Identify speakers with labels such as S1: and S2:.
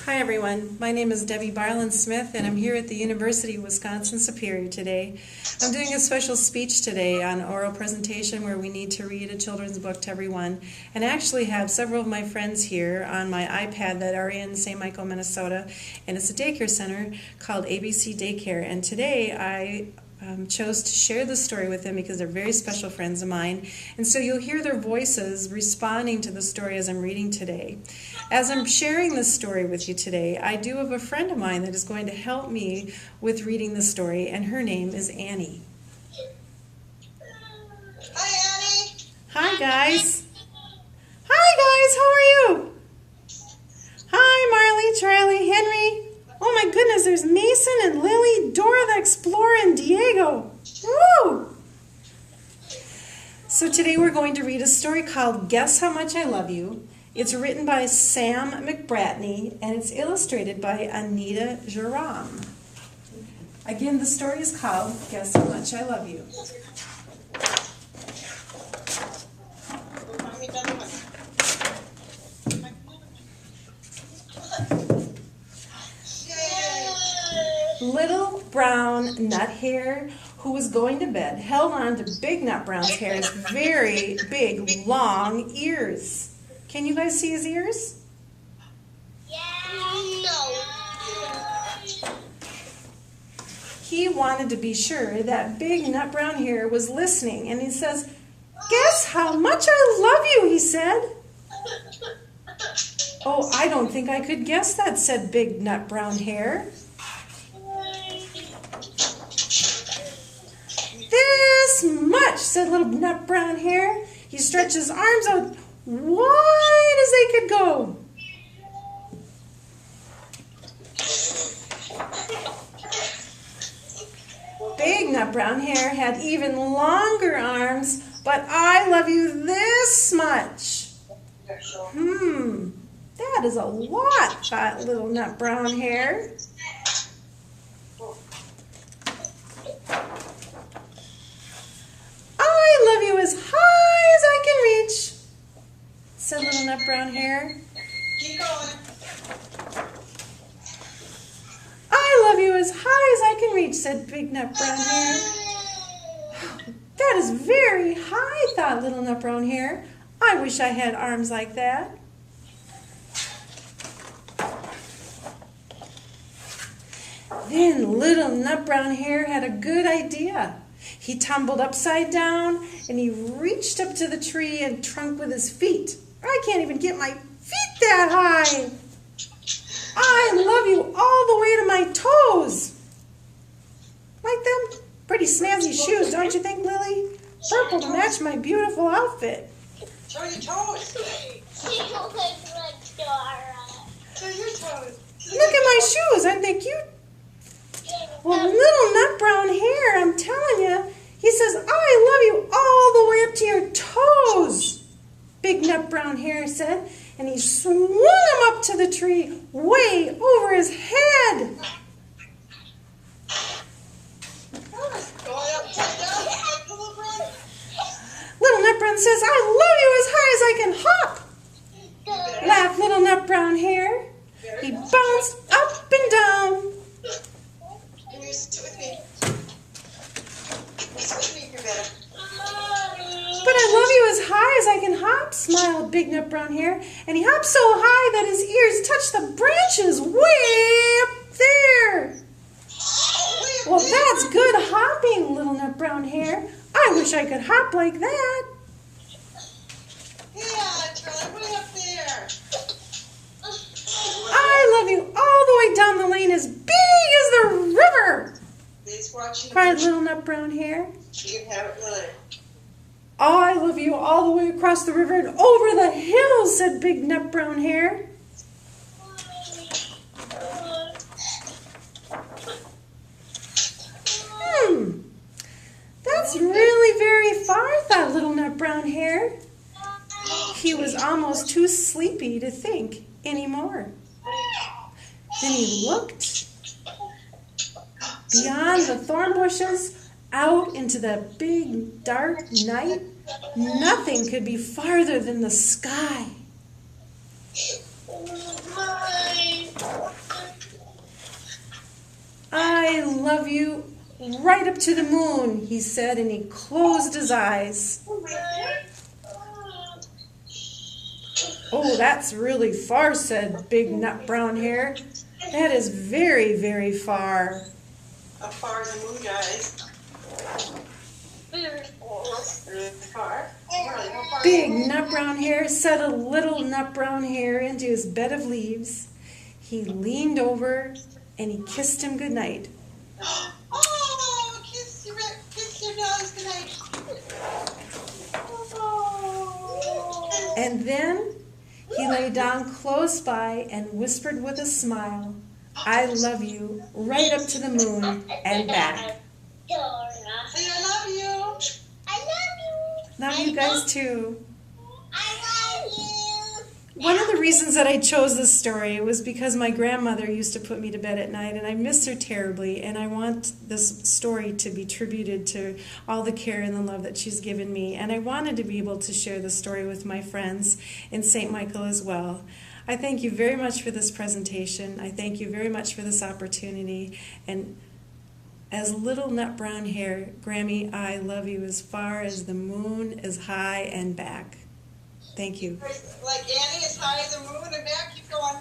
S1: Hi everyone, my name is Debbie Barland Smith and I'm here at the University of Wisconsin-Superior today. I'm doing a special speech today on oral presentation where we need to read a children's book to everyone, and I actually have several of my friends here on my iPad that are in St. Michael, Minnesota, and it's a daycare center called ABC Daycare, and today I chose to share this story with them because they're very special friends of mine, and so you'll hear their voices responding to the story as I'm reading today. As I'm sharing this story with you today, I do have a friend of mine that is going to help me with reading the story, and her name is Annie.
S2: Hi, Annie.
S1: Hi, guys. Hi, guys. How are you? Hi, Marley, Charlie, Henry. Oh, my goodness, there's Mason and Lily, Dora the Explorer, and Diego. Woo! So today we're going to read a story called Guess How Much I Love You. It's written by Sam McBratney, and it's illustrated by Anita Jerome. Again, the story is called Guess How Much I Love You. Little brown nut hare, who was going to bed, held on to Big Nut Brown's hare's very big, long ears. Can you guys see his ears?
S2: No.
S1: He wanted to be sure that Big Nut Brown Hare was listening, and he says, "Guess how much I love you," he said. "Oh, I don't think I could guess that," said Big Nut Brown Hare. "This much," said Little Nut Brown Hare. He stretched his arms out wide as they could go. Big Nut Brown Hare had even longer arms, but "I love you this much." That is a lot, thought Little Nut Brown Hare. "I love you as high as I can reach," said Little Nut Brown Hare.
S2: Keep going.
S1: "I love you as high as I can reach," said Big Nut Brown Hare. "That is very high," thought Little Nut Brown Hare. "I wish I had arms like that." Then Little Nut Brown Hare had a good idea. He tumbled upside down and he reached up to the tree and trunk with his feet. "I can't even get my feet that high. I love you all the way to my toes." Like them pretty snazzy shoes, don't you think, Lily? Purple to match my beautiful outfit.
S2: Show your toes. Show your toes.
S1: Look at my shoes, aren't they cute? Well, Little Nut Brown Hare, I'm telling you, he says, "I love you all the way up to your toes," Big Nut Brown Hare said, and he swung him up to the tree way over his head.
S2: Going upside down.
S1: Little Nut Brown says, "I love you as high as I can hop," laughed Little Nut Brown Hare. He bounced up and down.
S2: Can you sit with me? Sit with me, you better.
S1: "But I love you as high as I can hop," smiled Big Nut Brown Hare, and he hopped so high that his ears touched the branches way up there. "Well, that's good hopping, Little Nut Brown Hare. I wish I could hop like that."
S2: Yeah, Charlie, way up there.
S1: "I love you all the way down the lane as big as the river,"
S2: He's watching.
S1: cried Little Nut Brown Hare.
S2: You can have it later.
S1: "I love you all the way across the river and over the hills," said Big Nut Brown Hare. That's really very far, thought Little Nut Brown Hare. He was almost too sleepy to think anymore. Then he looked beyond the thorn bushes out into the big dark night. Nothing could be farther than the sky. love you right up to the moon, he said, and he closed his eyes. Oh, that's really far, said Big Nut Brown Hair. That is very, very far.
S2: How far is the moon, guys? Really far. Really, how far?
S1: Big Nut Brown Hair settled little Nut Brown Hair into his bed of leaves. He leaned over and he kissed him goodnight.
S2: Oh, kiss your nose tonight. Oh.
S1: And then he lay down close by and whispered with a smile, I love you right up to the moon and back.
S2: Say I love you.
S1: Love you guys too.
S3: I love you.
S1: One of the reasons that I chose this story was because my grandmother used to put me to bed at night, and I miss her terribly, and I want this story to be tributed to all the care and the love that she's given me, and I wanted to be able to share this story with my friends in St. Michael as well. I thank you very much for this presentation. I thank you very much for this opportunity, and as little Nut Brown Hair, Grammy, I love you as far as the moon is high and back. Thank you.
S2: Like Annie is high as the moon and back. Keep going.